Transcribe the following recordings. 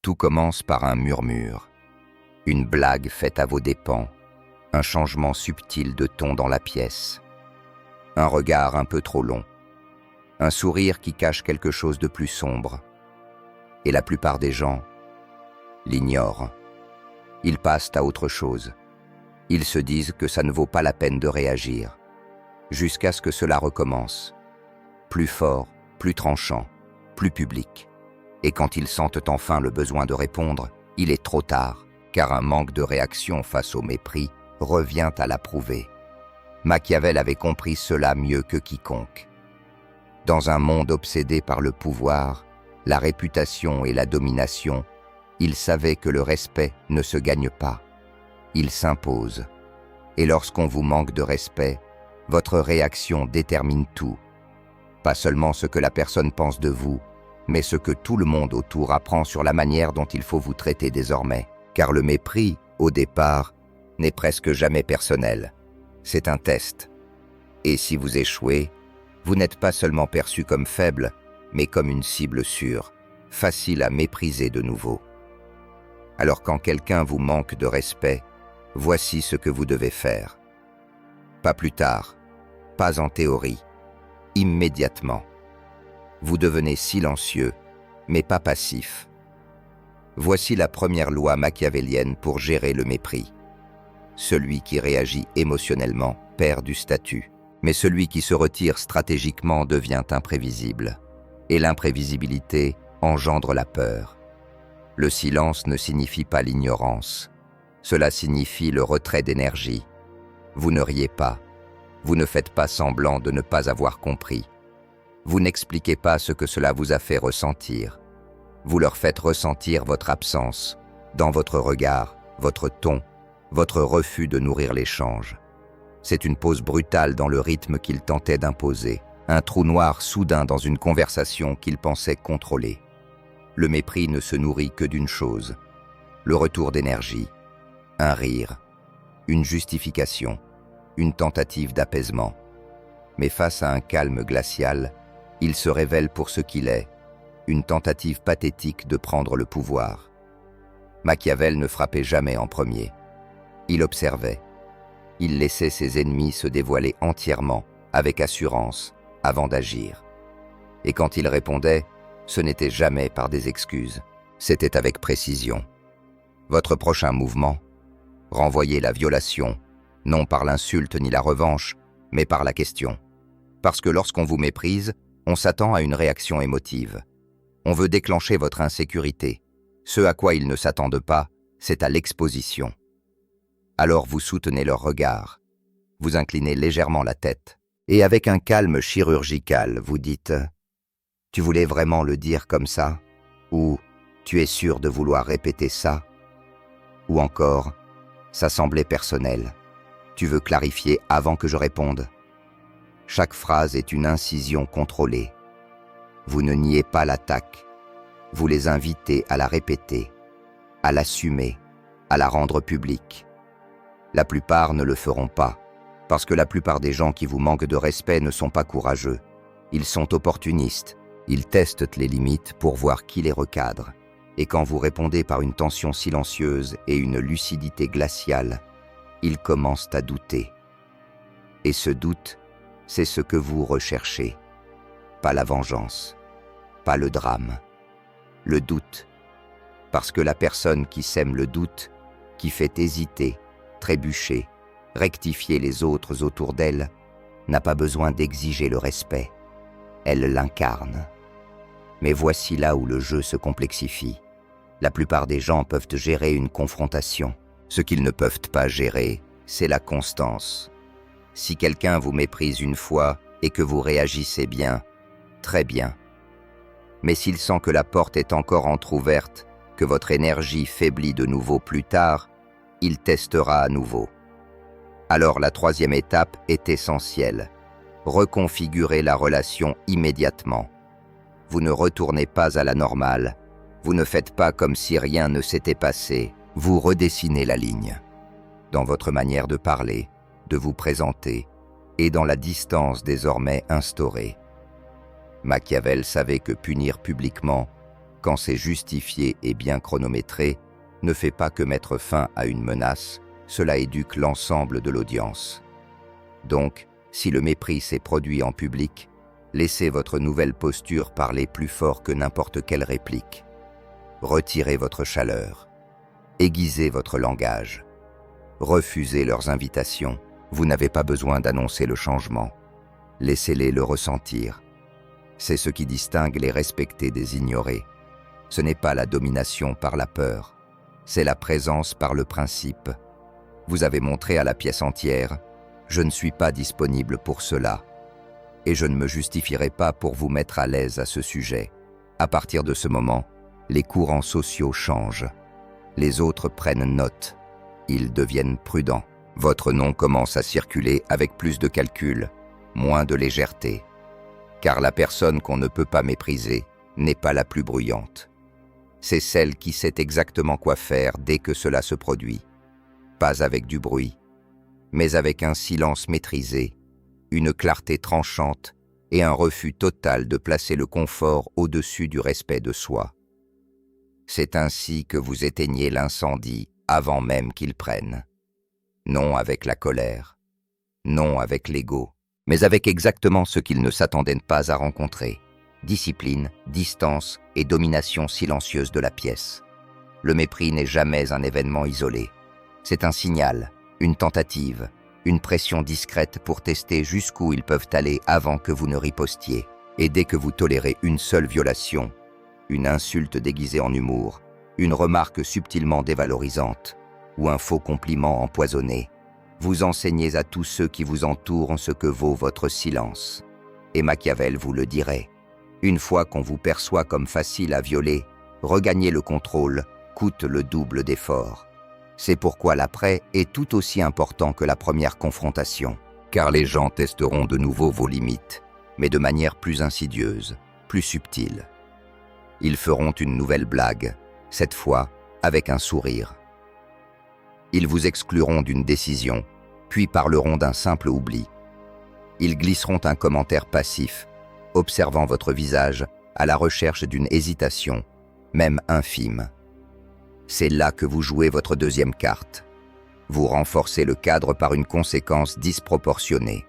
Tout commence par un murmure, une blague faite à vos dépens, un changement subtil de ton dans la pièce, un regard un peu trop long, un sourire qui cache quelque chose de plus sombre. Et la plupart des gens l'ignorent. Ils passent à autre chose. Ils se disent que ça ne vaut pas la peine de réagir, jusqu'à ce que cela recommence, plus fort, plus tranchant, plus public. Et quand ils sentent enfin le besoin de répondre, il est trop tard, car un manque de réaction face au mépris revient à l'approuver. Machiavel avait compris cela mieux que quiconque. Dans un monde obsédé par le pouvoir, la réputation et la domination, il savait que le respect ne se gagne pas, il s'impose. Et lorsqu'on vous manque de respect, votre réaction détermine tout. Pas seulement ce que la personne pense de vous, mais ce que tout le monde autour apprend sur la manière dont il faut vous traiter désormais. Car le mépris, au départ, n'est presque jamais personnel. C'est un test. Et si vous échouez, vous n'êtes pas seulement perçu comme faible, mais comme une cible sûre, facile à mépriser de nouveau. Alors quand quelqu'un vous manque de respect, voici ce que vous devez faire. Pas plus tard, pas en théorie, immédiatement. Vous devenez silencieux, mais pas passif. Voici la première loi machiavélienne pour gérer le mépris. Celui qui réagit émotionnellement perd du statut, mais celui qui se retire stratégiquement devient imprévisible. Et l'imprévisibilité engendre la peur. Le silence ne signifie pas l'ignorance. Cela signifie le retrait d'énergie. Vous ne riez pas. Vous ne faites pas semblant de ne pas avoir compris. Vous n'expliquez pas ce que cela vous a fait ressentir. Vous leur faites ressentir votre absence, dans votre regard, votre ton, votre refus de nourrir l'échange. C'est une pause brutale dans le rythme qu'ils tentaient d'imposer, un trou noir soudain dans une conversation qu'ils pensaient contrôler. Le mépris ne se nourrit que d'une chose, le retour d'énergie, un rire, une justification, une tentative d'apaisement. Mais face à un calme glacial, il se révèle pour ce qu'il est, une tentative pathétique de prendre le pouvoir. Machiavel ne frappait jamais en premier. Il observait. Il laissait ses ennemis se dévoiler entièrement, avec assurance, avant d'agir. Et quand il répondait, ce n'était jamais par des excuses, c'était avec précision. Votre prochain mouvement, renvoyez la violation, non par l'insulte ni la revanche, mais par la question. Parce que lorsqu'on vous méprise, on s'attend à une réaction émotive. On veut déclencher votre insécurité. Ce à quoi ils ne s'attendent pas, c'est à l'exposition. Alors vous soutenez leur regard, vous inclinez légèrement la tête, et avec un calme chirurgical, vous dites « Tu voulais vraiment le dire comme ça ?» ou « Tu es sûr de vouloir répéter ça ?» ou encore « Ça semblait personnel. Tu veux clarifier avant que je réponde ?» Chaque phrase est une incision contrôlée. Vous ne niez pas l'attaque. Vous les invitez à la répéter, à l'assumer, à la rendre publique. La plupart ne le feront pas, parce que la plupart des gens qui vous manquent de respect ne sont pas courageux. Ils sont opportunistes, ils testent les limites pour voir qui les recadre. Et quand vous répondez par une tension silencieuse et une lucidité glaciale, ils commencent à douter. Et ce doute, c'est ce que vous recherchez. Pas la vengeance, pas le drame, le doute. Parce que la personne qui sème le doute, qui fait hésiter, trébucher, rectifier les autres autour d'elle, n'a pas besoin d'exiger le respect. Elle l'incarne. Mais voici là où le jeu se complexifie. La plupart des gens peuvent gérer une confrontation. Ce qu'ils ne peuvent pas gérer, c'est la constance. Si quelqu'un vous méprise une fois et que vous réagissez bien, très bien. Mais s'il sent que la porte est encore entr'ouverte, que votre énergie faiblit de nouveau plus tard, il testera à nouveau. Alors la troisième étape est essentielle. Reconfigurez la relation immédiatement. Vous ne retournez pas à la normale. Vous ne faites pas comme si rien ne s'était passé. Vous redessinez la ligne. Dans votre manière de parler, de vous présenter, et dans la distance désormais instaurée. Machiavel savait que punir publiquement quand c'est justifié et bien chronométré, ne fait pas que mettre fin à une menace, cela éduque l'ensemble de l'audience. Donc, si le mépris s'est produit en public, laissez votre nouvelle posture parler plus fort que n'importe quelle réplique. Retirez votre chaleur. Aiguisez votre langage. Refusez leurs invitations. Vous n'avez pas besoin d'annoncer le changement. Laissez-les le ressentir. C'est ce qui distingue les respectés des ignorés. Ce n'est pas la domination par la peur, c'est la présence par le principe. Vous avez montré à la pièce entière, je ne suis pas disponible pour cela. Et je ne me justifierai pas pour vous mettre à l'aise à ce sujet. À partir de ce moment, les courants sociaux changent. Les autres prennent note. Ils deviennent prudents. Votre nom commence à circuler avec plus de calcul, moins de légèreté. Car la personne qu'on ne peut pas mépriser n'est pas la plus bruyante. C'est celle qui sait exactement quoi faire dès que cela se produit. Pas avec du bruit, mais avec un silence maîtrisé, une clarté tranchante et un refus total de placer le confort au-dessus du respect de soi. C'est ainsi que vous éteignez l'incendie avant même qu'il prenne. Non avec la colère, non avec l'ego, mais avec exactement ce qu'ils ne s'attendaient pas à rencontrer. Discipline, distance et domination silencieuse de la pièce. Le mépris n'est jamais un événement isolé. C'est un signal, une tentative, une pression discrète pour tester jusqu'où ils peuvent aller avant que vous ne ripostiez. Et dès que vous tolérez une seule violation, une insulte déguisée en humour, une remarque subtilement dévalorisante ou un faux compliment empoisonné, vous enseignez à tous ceux qui vous entourent ce que vaut votre silence. Et Machiavel vous le dirait. Une fois qu'on vous perçoit comme facile à violer, regagner le contrôle coûte le double d'efforts. C'est pourquoi l'après est tout aussi important que la première confrontation, car les gens testeront de nouveau vos limites, mais de manière plus insidieuse, plus subtile. Ils feront une nouvelle blague, cette fois avec un sourire. Ils vous excluront d'une décision, puis parleront d'un simple oubli. Ils glisseront un commentaire passif, observant votre visage à la recherche d'une hésitation, même infime. C'est là que vous jouez votre deuxième carte. Vous renforcez le cadre par une conséquence disproportionnée.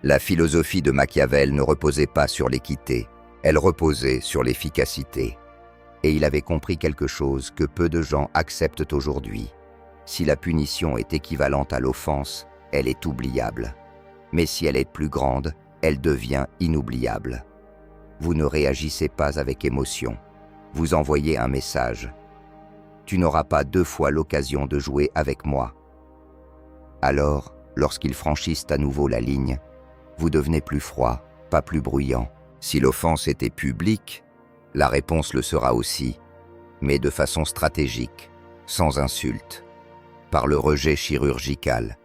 La philosophie de Machiavel ne reposait pas sur l'équité, elle reposait sur l'efficacité. Et il avait compris quelque chose que peu de gens acceptent aujourd'hui. Si la punition est équivalente à l'offense, elle est oubliable. Mais si elle est plus grande, elle devient inoubliable. Vous ne réagissez pas avec émotion. Vous envoyez un message. Tu n'auras pas deux fois l'occasion de jouer avec moi. Alors, lorsqu'ils franchissent à nouveau la ligne, vous devenez plus froid, pas plus bruyant. Si l'offense était publique, la réponse le sera aussi, mais de façon stratégique, sans insulte, par le rejet chirurgical.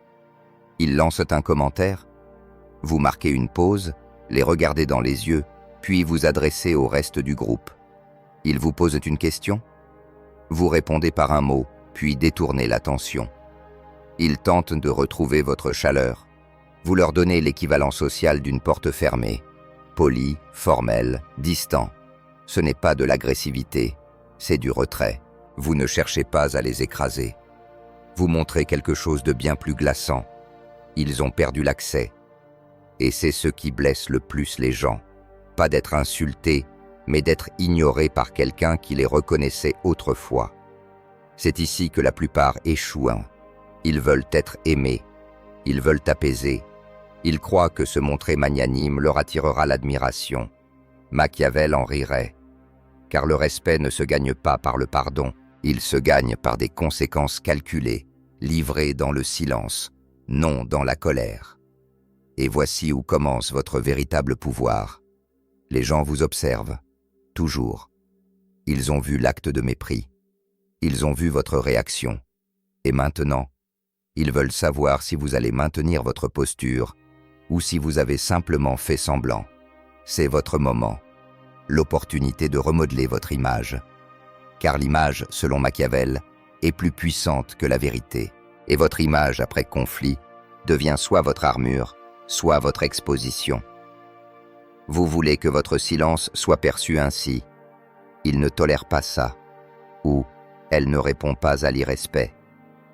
Ils lancent un commentaire, vous marquez une pause, les regardez dans les yeux, puis vous adressez au reste du groupe. Ils vous posent une question, vous répondez par un mot, puis détournez l'attention. Ils tentent de retrouver votre chaleur. Vous leur donnez l'équivalent social d'une porte fermée, poli, formel, distant. Ce n'est pas de l'agressivité, c'est du retrait. Vous ne cherchez pas à les écraser. Vous montrez quelque chose de bien plus glaçant. Ils ont perdu l'accès. Et c'est ce qui blesse le plus les gens. Pas d'être insultés, mais d'être ignorés par quelqu'un qui les reconnaissait autrefois. C'est ici que la plupart échouent. Ils veulent être aimés. Ils veulent apaiser. Ils croient que se montrer magnanime leur attirera l'admiration. Machiavel en rirait. Car le respect ne se gagne pas par le pardon. Il se gagne par des conséquences calculées, livrées dans le silence, non dans la colère. Et voici où commence votre véritable pouvoir. Les gens vous observent, toujours. Ils ont vu l'acte de mépris. Ils ont vu votre réaction. Et maintenant, ils veulent savoir si vous allez maintenir votre posture ou si vous avez simplement fait semblant. C'est votre moment, l'opportunité de remodeler votre image. Car l'image, selon Machiavel, est plus puissante que la vérité. Et votre image après conflit devient soit votre armure, soit votre exposition. Vous voulez que votre silence soit perçu ainsi. il ne tolère pas ça, ou elle ne répond pas à l'irrespect,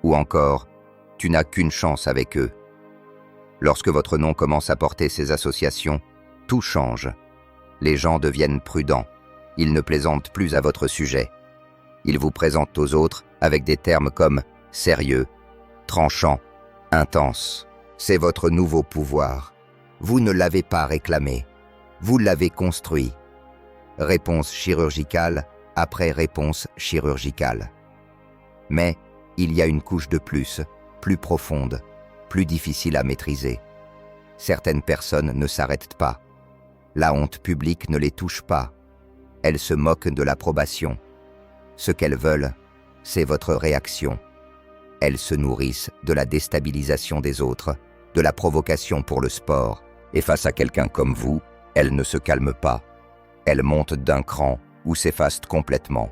ou encore tu n'as qu'une chance avec eux. Lorsque votre nom commence à porter ces associations, tout change. Les gens deviennent prudents, ils ne plaisantent plus à votre sujet. Ils vous présentent aux autres avec des termes comme sérieux, tranchant, intense. C'est votre nouveau pouvoir. Vous ne l'avez pas réclamé, vous l'avez construit. Réponse chirurgicale après réponse chirurgicale. Mais il y a une couche de plus profonde, plus difficile à maîtriser. Certaines personnes ne s'arrêtent pas. La honte publique ne les touche pas. Elles se moquent de l'approbation. Ce qu'elles veulent, c'est votre réaction. Elles se nourrissent de la déstabilisation des autres, de la provocation pour le sport. Et face à quelqu'un comme vous, elles ne se calment pas. Elles montent d'un cran ou s'effacent complètement.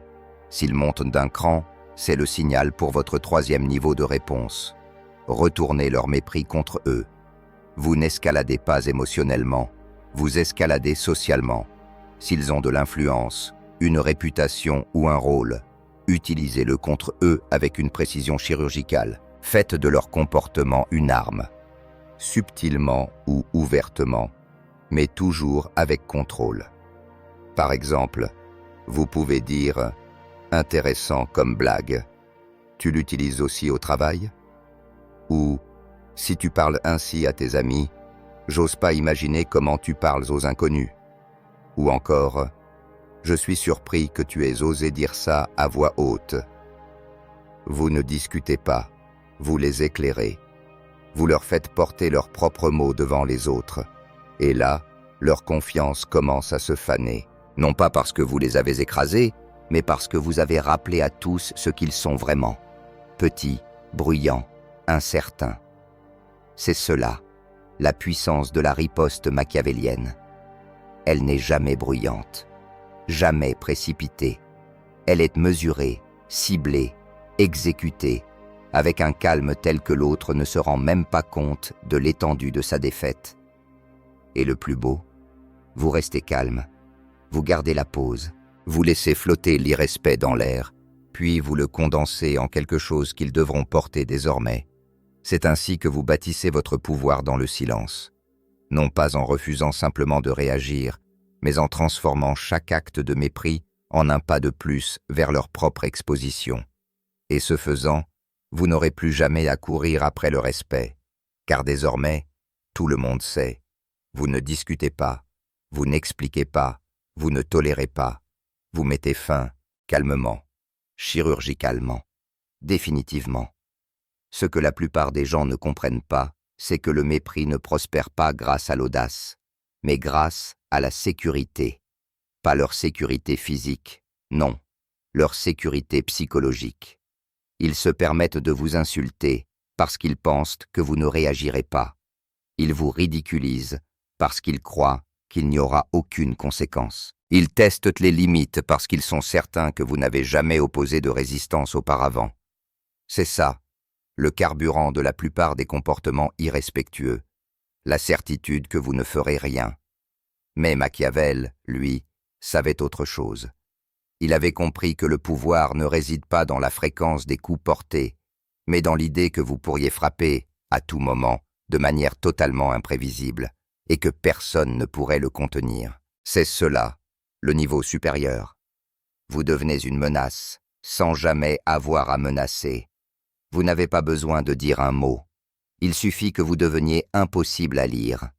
S'ils montent d'un cran, c'est le signal pour votre troisième niveau de réponse. Retournez leur mépris contre eux. Vous n'escaladez pas émotionnellement, vous escaladez socialement. S'ils ont de l'influence, une réputation ou un rôle, utilisez-le contre eux avec une précision chirurgicale. Faites de leur comportement une arme, subtilement ou ouvertement, mais toujours avec contrôle. Par exemple, vous pouvez dire « intéressant comme blague ». Tu l'utilises aussi au travail ? Ou « si tu parles ainsi à tes amis, j'ose pas imaginer comment tu parles aux inconnus ». Ou encore « je suis surpris que tu aies osé dire ça à voix haute ». Vous ne discutez pas, vous les éclairez. Vous leur faites porter leurs propres mots devant les autres. Et là, leur confiance commence à se faner. Non pas parce que vous les avez écrasés, mais parce que vous avez rappelé à tous ce qu'ils sont vraiment. Petits, bruyants, incertains. C'est cela, la puissance de la riposte machiavélienne. Elle n'est jamais bruyante, jamais précipitée. Elle est mesurée, ciblée, exécutée, avec un calme tel que l'autre ne se rend même pas compte de l'étendue de sa défaite. Et le plus beau, vous restez calme, vous gardez la pause, vous laissez flotter l'irrespect dans l'air, puis vous le condensez en quelque chose qu'ils devront porter désormais. C'est ainsi que vous bâtissez votre pouvoir dans le silence, non pas en refusant simplement de réagir, mais en transformant chaque acte de mépris en un pas de plus vers leur propre exposition. Et ce faisant, vous n'aurez plus jamais à courir après le respect, car désormais, tout le monde sait. Vous ne discutez pas, vous n'expliquez pas, vous ne tolérez pas. Vous mettez fin, calmement, chirurgicalement, définitivement. Ce que la plupart des gens ne comprennent pas, c'est que le mépris ne prospère pas grâce à l'audace, mais grâce à la sécurité. Pas leur sécurité physique, non, leur sécurité psychologique. Ils se permettent de vous insulter parce qu'ils pensent que vous ne réagirez pas. Ils vous ridiculisent parce qu'ils croient qu'il n'y aura aucune conséquence. Ils testent les limites parce qu'ils sont certains que vous n'avez jamais opposé de résistance auparavant. C'est ça, le carburant de la plupart des comportements irrespectueux, la certitude que vous ne ferez rien. Mais Machiavel, lui, savait autre chose. Il avait compris que le pouvoir ne réside pas dans la fréquence des coups portés, mais dans l'idée que vous pourriez frapper, à tout moment, de manière totalement imprévisible, et que personne ne pourrait le contenir. C'est cela, le niveau supérieur. Vous devenez une menace, sans jamais avoir à menacer. Vous n'avez pas besoin de dire un mot. Il suffit que vous deveniez impossible à lire.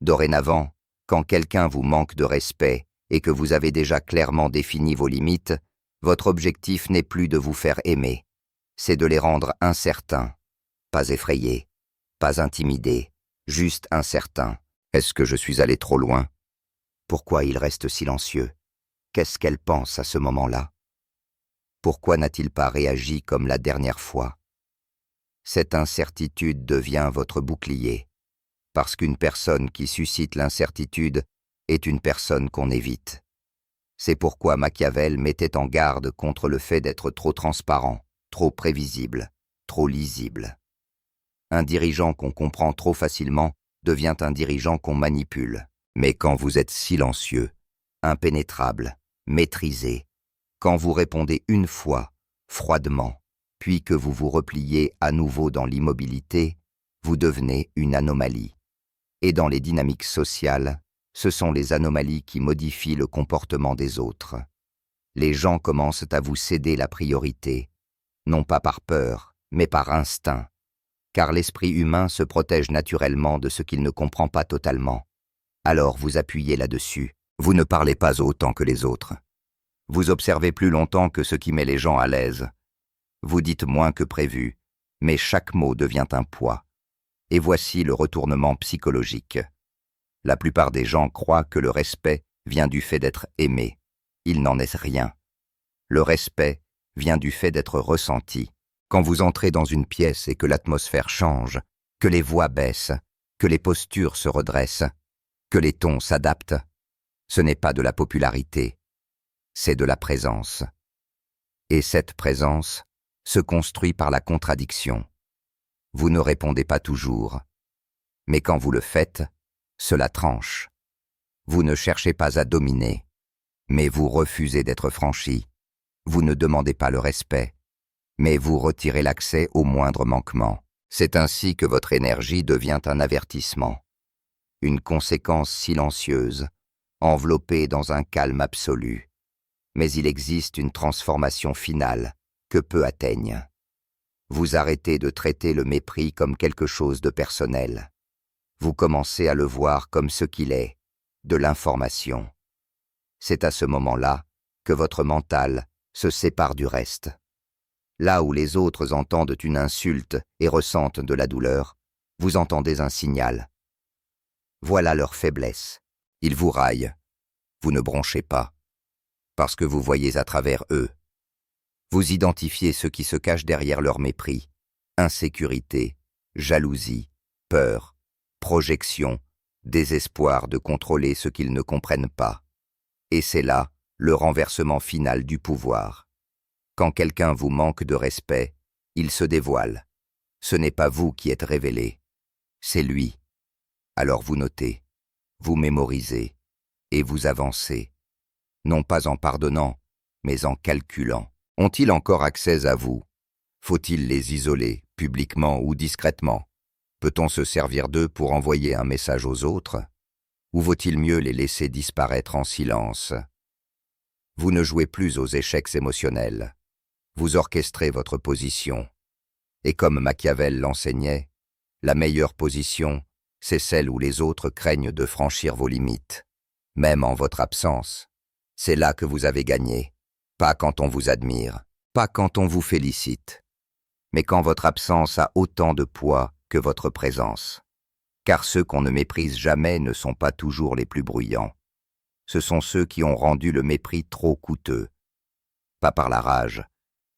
Dorénavant, quand quelqu'un vous manque de respect et que vous avez déjà clairement défini vos limites, votre objectif n'est plus de vous faire aimer. C'est de les rendre incertains, pas effrayés, pas intimidés, juste incertains. Est-ce que je suis allé trop loin ? Pourquoi il reste silencieux ? Qu'est-ce qu'elle pense à ce moment-là ? Pourquoi n'a-t-il pas réagi comme la dernière fois ? Cette incertitude devient votre bouclier, parce qu'une personne qui suscite l'incertitude est une personne qu'on évite. C'est pourquoi Machiavel mettait en garde contre le fait d'être trop transparent, trop prévisible, trop lisible. Un dirigeant qu'on comprend trop facilement devient un dirigeant qu'on manipule. Mais quand vous êtes silencieux, impénétrable, maîtrisé. Quand vous répondez une fois, froidement, puis que vous vous repliez à nouveau dans l'immobilité, vous devenez une anomalie. Et dans les dynamiques sociales, ce sont les anomalies qui modifient le comportement des autres. Les gens commencent à vous céder la priorité, non pas par peur, mais par instinct, car l'esprit humain se protège naturellement de ce qu'il ne comprend pas totalement. Alors vous appuyez là-dessus. Vous ne parlez pas autant que les autres. Vous observez plus longtemps que ce qui met les gens à l'aise. Vous dites moins que prévu, mais chaque mot devient un poids. Et voici le retournement psychologique. La plupart des gens croient que le respect vient du fait d'être aimé. Il n'en est rien. Le respect vient du fait d'être ressenti. Quand vous entrez dans une pièce et que l'atmosphère change, que les voix baissent, que les postures se redressent, que les tons s'adaptent, ce n'est pas de la popularité, c'est de la présence. Et cette présence se construit par la contradiction. Vous ne répondez pas toujours, mais quand vous le faites, cela tranche. Vous ne cherchez pas à dominer, mais vous refusez d'être franchi. Vous ne demandez pas le respect, mais vous retirez l'accès au moindre manquement. C'est ainsi que votre énergie devient un avertissement, une conséquence silencieuse, enveloppée dans un calme absolu. Mais il existe une transformation finale que peu atteignent. Vous arrêtez de traiter le mépris comme quelque chose de personnel. Vous commencez à le voir comme ce qu'il est, de l'information. C'est à ce moment-là que votre mental se sépare du reste. Là où les autres entendent une insulte et ressentent de la douleur, vous entendez un signal. Voilà leur faiblesse. Ils vous raillent. Vous ne bronchez pas, parce que vous voyez à travers eux. Vous identifiez ce qui se cache derrière leur mépris. Insécurité, jalousie, peur, projection, désespoir de contrôler ce qu'ils ne comprennent pas. Et c'est là le renversement final du pouvoir. Quand quelqu'un vous manque de respect, il se dévoile. Ce n'est pas vous qui êtes révélé, c'est lui. Alors vous notez, vous mémorisez, et vous avancez, non pas en pardonnant, mais en calculant. Ont-ils encore accès à vous? Faut-il les isoler, publiquement ou discrètement? Peut-on se servir d'eux pour envoyer un message aux autres? Ou vaut-il mieux les laisser disparaître en silence? Vous ne jouez plus aux échecs émotionnels. Vous orchestrez votre position. Et comme Machiavel l'enseignait, la meilleure position, c'est celle où les autres craignent de franchir vos limites, même en votre absence. C'est là que vous avez gagné, pas quand on vous admire, pas quand on vous félicite, mais quand votre absence a autant de poids que votre présence. Car ceux qu'on ne méprise jamais ne sont pas toujours les plus bruyants. Ce sont ceux qui ont rendu le mépris trop coûteux, pas par la rage,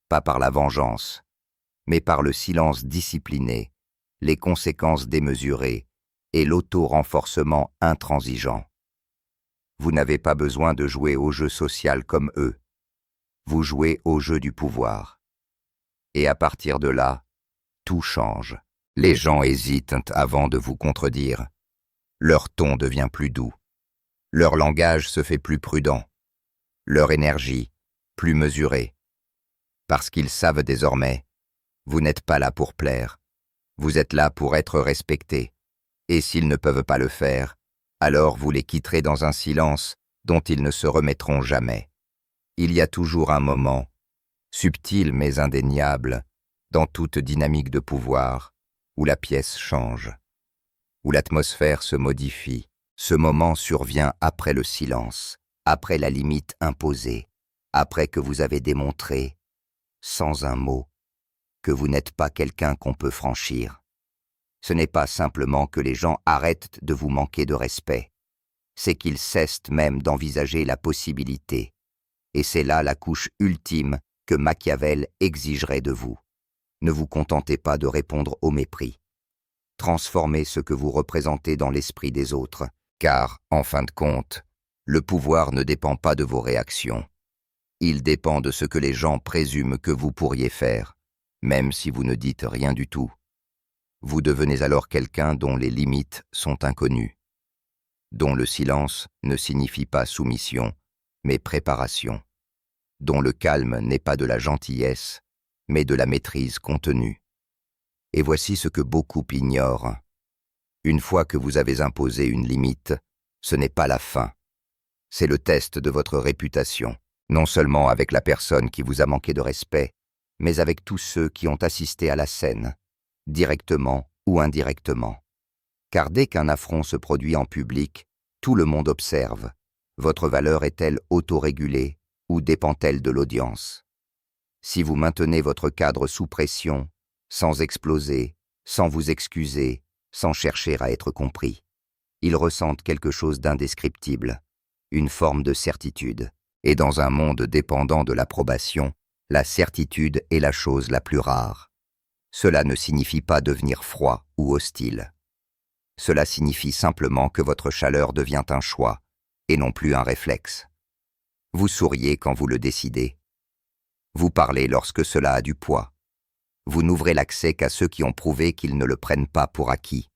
pas par la vengeance, mais par le silence discipliné, les conséquences démesurées et l'auto-renforcement intransigeant. Vous n'avez pas besoin de jouer au jeu social comme eux. Vous jouez au jeu du pouvoir. Et à partir de là, tout change. Les gens hésitent avant de vous contredire. Leur ton devient plus doux. Leur langage se fait plus prudent. Leur énergie, plus mesurée. Parce qu'ils savent désormais, vous n'êtes pas là pour plaire. Vous êtes là pour être respecté. Et s'ils ne peuvent pas le faire, alors vous les quitterez dans un silence dont ils ne se remettront jamais. Il y a toujours un moment, subtil mais indéniable, dans toute dynamique de pouvoir, où la pièce change, où l'atmosphère se modifie. Ce moment survient après le silence, après la limite imposée, après que vous avez démontré, sans un mot, que vous n'êtes pas quelqu'un qu'on peut franchir. Ce n'est pas simplement que les gens arrêtent de vous manquer de respect, c'est qu'ils cessent même d'envisager la possibilité. Et c'est là la couche ultime que Machiavel exigerait de vous. Ne vous contentez pas de répondre au mépris. Transformez ce que vous représentez dans l'esprit des autres, car, en fin de compte, le pouvoir ne dépend pas de vos réactions. Il dépend de ce que les gens présument que vous pourriez faire, même si vous ne dites rien du tout. Vous devenez alors quelqu'un dont les limites sont inconnues, dont le silence ne signifie pas soumission, mais préparation, dont le calme n'est pas de la gentillesse, mais de la maîtrise contenue. Et voici ce que beaucoup ignorent. Une fois que vous avez imposé une limite, ce n'est pas la fin. C'est le test de votre réputation, non seulement avec la personne qui vous a manqué de respect, mais avec tous ceux qui ont assisté à la scène, directement ou indirectement. Car dès qu'un affront se produit en public, tout le monde observe. Votre valeur est-elle autorégulée ou dépend-elle de l'audience? Si vous maintenez votre cadre sous pression, sans exploser, sans vous excuser, sans chercher à être compris, ils ressentent quelque chose d'indescriptible, une forme de certitude. Et dans un monde dépendant de l'approbation, la certitude est la chose la plus rare. Cela ne signifie pas devenir froid ou hostile. Cela signifie simplement que votre chaleur devient un choix, et non plus un réflexe. Vous souriez quand vous le décidez. Vous parlez lorsque cela a du poids. Vous n'ouvrez l'accès qu'à ceux qui ont prouvé qu'ils ne le prennent pas pour acquis.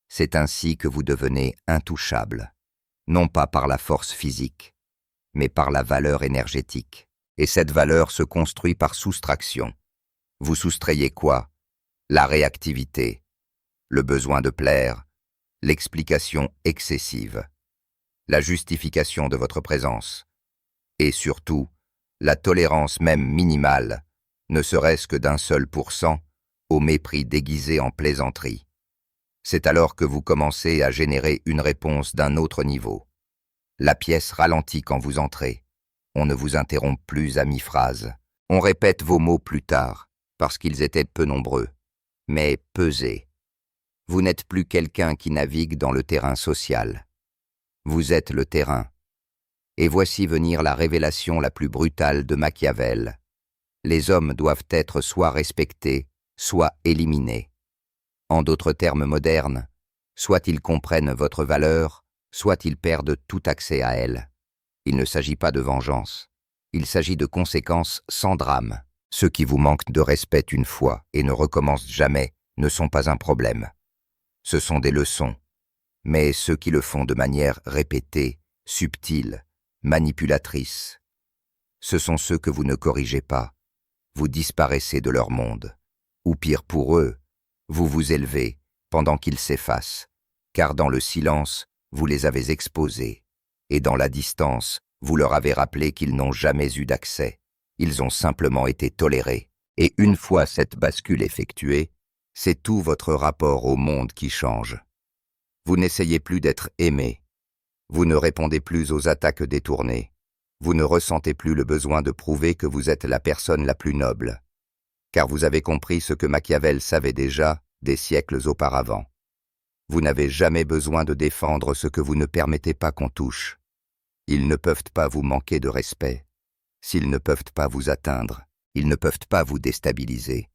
C'est ainsi que vous devenez intouchable, non pas par la force physique, mais par la valeur énergétique. Et cette valeur se construit par soustraction. Vous soustrayez quoi? La réactivité, le besoin de plaire, l'explication excessive, la justification de votre présence, et surtout, la tolérance même minimale, ne serait-ce que d'un seul %, au mépris déguisé en plaisanterie. C'est alors que vous commencez à générer une réponse d'un autre niveau. La pièce ralentit quand vous entrez. On ne vous interrompt plus à mi-phrase. On répète vos mots plus tard, parce qu'ils étaient peu nombreux, mais pesés. Vous n'êtes plus quelqu'un qui navigue dans le terrain social. Vous êtes le terrain. Et voici venir la révélation la plus brutale de Machiavel. Les hommes doivent être soit respectés, soit éliminés. En d'autres termes modernes, soit ils comprennent votre valeur, soit ils perdent tout accès à elle. Il ne s'agit pas de vengeance. Il s'agit de conséquences sans drame. Ceux qui vous manquent de respect une fois et ne recommencent jamais ne sont pas un problème. Ce sont des leçons. Mais ceux qui le font de manière répétée, subtile, manipulatrice, ce sont ceux que vous ne corrigez pas. Vous disparaissez de leur monde. Ou pire pour eux, vous vous élevez pendant qu'ils s'effacent, car dans le silence, vous les avez exposés, et dans la distance, vous leur avez rappelé qu'ils n'ont jamais eu d'accès. Ils ont simplement été tolérés. Et une fois cette bascule effectuée, c'est tout votre rapport au monde qui change. Vous n'essayez plus d'être aimé. Vous ne répondez plus aux attaques détournées. Vous ne ressentez plus le besoin de prouver que vous êtes la personne la plus noble. Car vous avez compris ce que Machiavel savait déjà des siècles auparavant. Vous n'avez jamais besoin de défendre ce que vous ne permettez pas qu'on touche. Ils ne peuvent pas vous manquer de respect. S'ils ne peuvent pas vous atteindre, ils ne peuvent pas vous déstabiliser.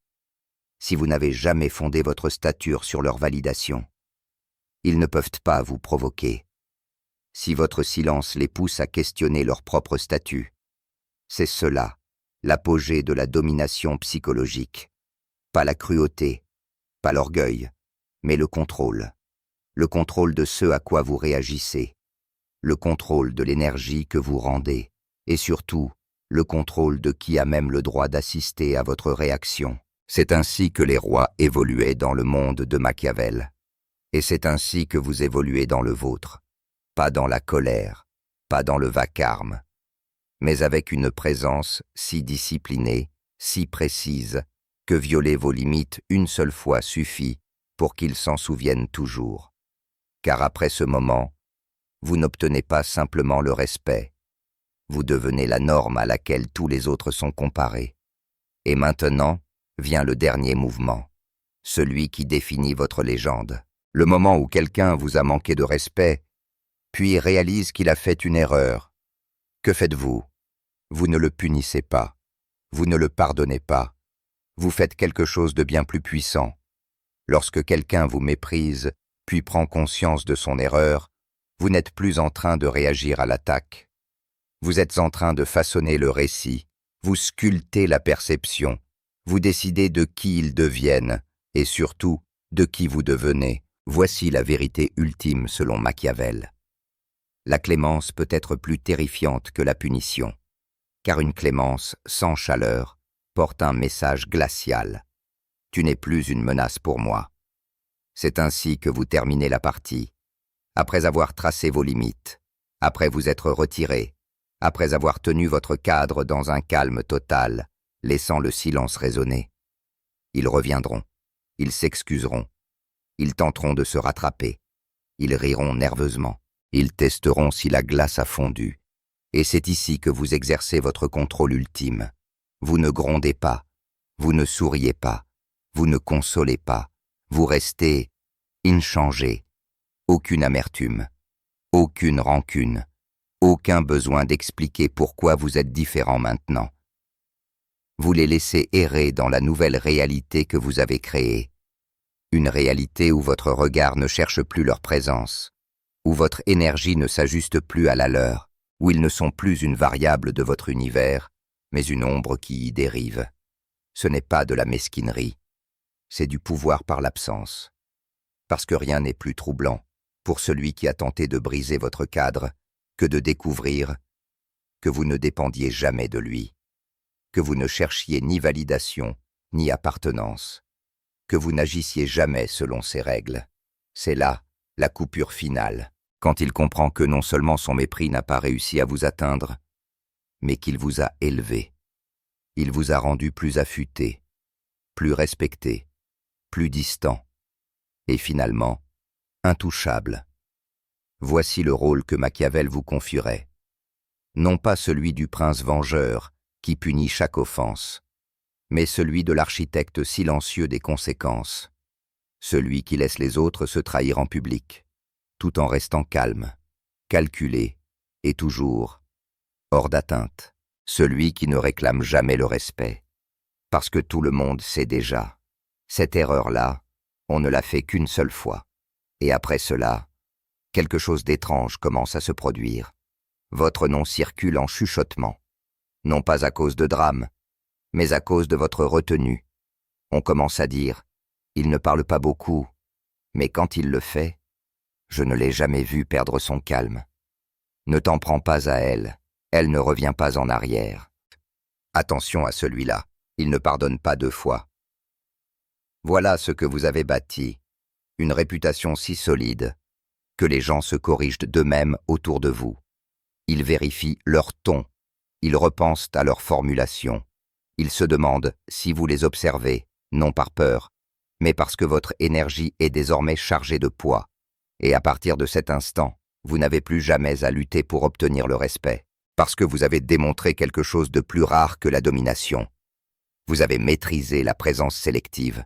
Si vous n'avez jamais fondé votre stature sur leur validation, ils ne peuvent pas vous provoquer. Si votre silence les pousse à questionner leur propre statut, c'est cela, l'apogée de la domination psychologique. Pas la cruauté, pas l'orgueil, mais le contrôle. Le contrôle de ce à quoi vous réagissez, le contrôle de l'énergie que vous rendez, et surtout, le contrôle de qui a même le droit d'assister à votre réaction. C'est ainsi que les rois évoluaient dans le monde de Machiavel. Et c'est ainsi que vous évoluez dans le vôtre. Pas dans la colère, pas dans le vacarme, mais avec une présence si disciplinée, si précise, que violer vos limites une seule fois suffit pour qu'ils s'en souviennent toujours. Car après ce moment, vous n'obtenez pas simplement le respect, vous devenez la norme à laquelle tous les autres sont comparés. Et maintenant vient le dernier mouvement, celui qui définit votre légende. Le moment où quelqu'un vous a manqué de respect, puis réalise qu'il a fait une erreur. Que faites-vous? Vous ne le punissez pas, vous ne le pardonnez pas, vous faites quelque chose de bien plus puissant. Lorsque quelqu'un vous méprise, puis prend conscience de son erreur, vous n'êtes plus en train de réagir à l'attaque. Vous êtes en train de façonner le récit, vous sculptez la perception, vous décidez de qui ils deviennent, et surtout, de qui vous devenez. Voici la vérité ultime selon Machiavel. La clémence peut être plus terrifiante que la punition, car une clémence sans chaleur porte un message glacial. Tu n'es plus une menace pour moi. C'est ainsi que vous terminez la partie, après avoir tracé vos limites, après vous être retiré, après avoir tenu votre cadre dans un calme total, laissant le silence résonner. Ils reviendront, ils s'excuseront, ils tenteront de se rattraper, ils riront nerveusement, ils testeront si la glace a fondu. Et c'est ici que vous exercez votre contrôle ultime. Vous ne grondez pas, vous ne souriez pas, vous ne consolez pas, vous restez inchangé, aucune amertume, aucune rancune, aucun besoin d'expliquer pourquoi vous êtes différent maintenant. Vous les laissez errer dans la nouvelle réalité que vous avez créée. Une réalité où votre regard ne cherche plus leur présence, où votre énergie ne s'ajuste plus à la leur, où ils ne sont plus une variable de votre univers, mais une ombre qui y dérive. Ce n'est pas de la mesquinerie, c'est du pouvoir par l'absence. Parce que rien n'est plus troublant, pour celui qui a tenté de briser votre cadre, que de découvrir que vous ne dépendiez jamais de lui, que vous ne cherchiez ni validation, ni appartenance, que vous n'agissiez jamais selon ses règles. C'est là la coupure finale, quand il comprend que non seulement son mépris n'a pas réussi à vous atteindre, mais qu'il vous a élevé. Il vous a rendu plus affûté, plus respecté, plus distant, et finalement, intouchable. Voici le rôle que Machiavel vous confierait. Non pas celui du prince vengeur qui punit chaque offense, mais celui de l'architecte silencieux des conséquences, celui qui laisse les autres se trahir en public, tout en restant calme, calculé et toujours hors d'atteinte, celui qui ne réclame jamais le respect, parce que tout le monde sait déjà. Cette erreur-là, on ne l'a fait qu'une seule fois, et après cela, quelque chose d'étrange commence à se produire. Votre nom circule en chuchotement, non pas à cause de drame, mais à cause de votre retenue. On commence à dire « il ne parle pas beaucoup », mais quand il le fait, je ne l'ai jamais vu perdre son calme. Ne t'en prends pas à elle, elle ne revient pas en arrière. Attention à celui-là, il ne pardonne pas 2 fois. Voilà ce que vous avez bâti, une réputation si solide que les gens se corrigent d'eux-mêmes autour de vous. Ils vérifient leur ton, ils repensent à leur formulation. Ils se demandent si vous les observez, non par peur, mais parce que votre énergie est désormais chargée de poids. Et à partir de cet instant, vous n'avez plus jamais à lutter pour obtenir le respect, parce que vous avez démontré quelque chose de plus rare que la domination. Vous avez maîtrisé la présence sélective.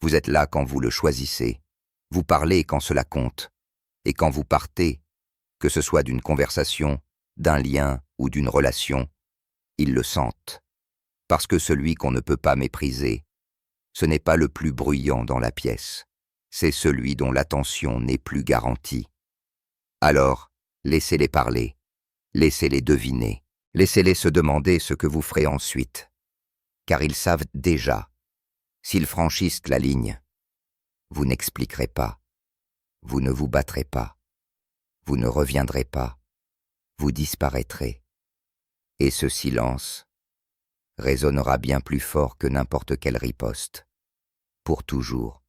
Vous êtes là quand vous le choisissez. Vous parlez quand cela compte. Et quand vous partez, que ce soit d'une conversation, d'un lien ou d'une relation, ils le sentent. Parce que celui qu'on ne peut pas mépriser, ce n'est pas le plus bruyant dans la pièce, c'est celui dont l'attention n'est plus garantie. Alors, laissez-les parler, laissez-les deviner, laissez-les se demander ce que vous ferez ensuite. Car ils savent déjà, s'ils franchissent la ligne, vous n'expliquerez pas, vous ne vous battrez pas, vous ne reviendrez pas, vous disparaîtrez. Et ce silence résonnera bien plus fort que n'importe quelle riposte, pour toujours.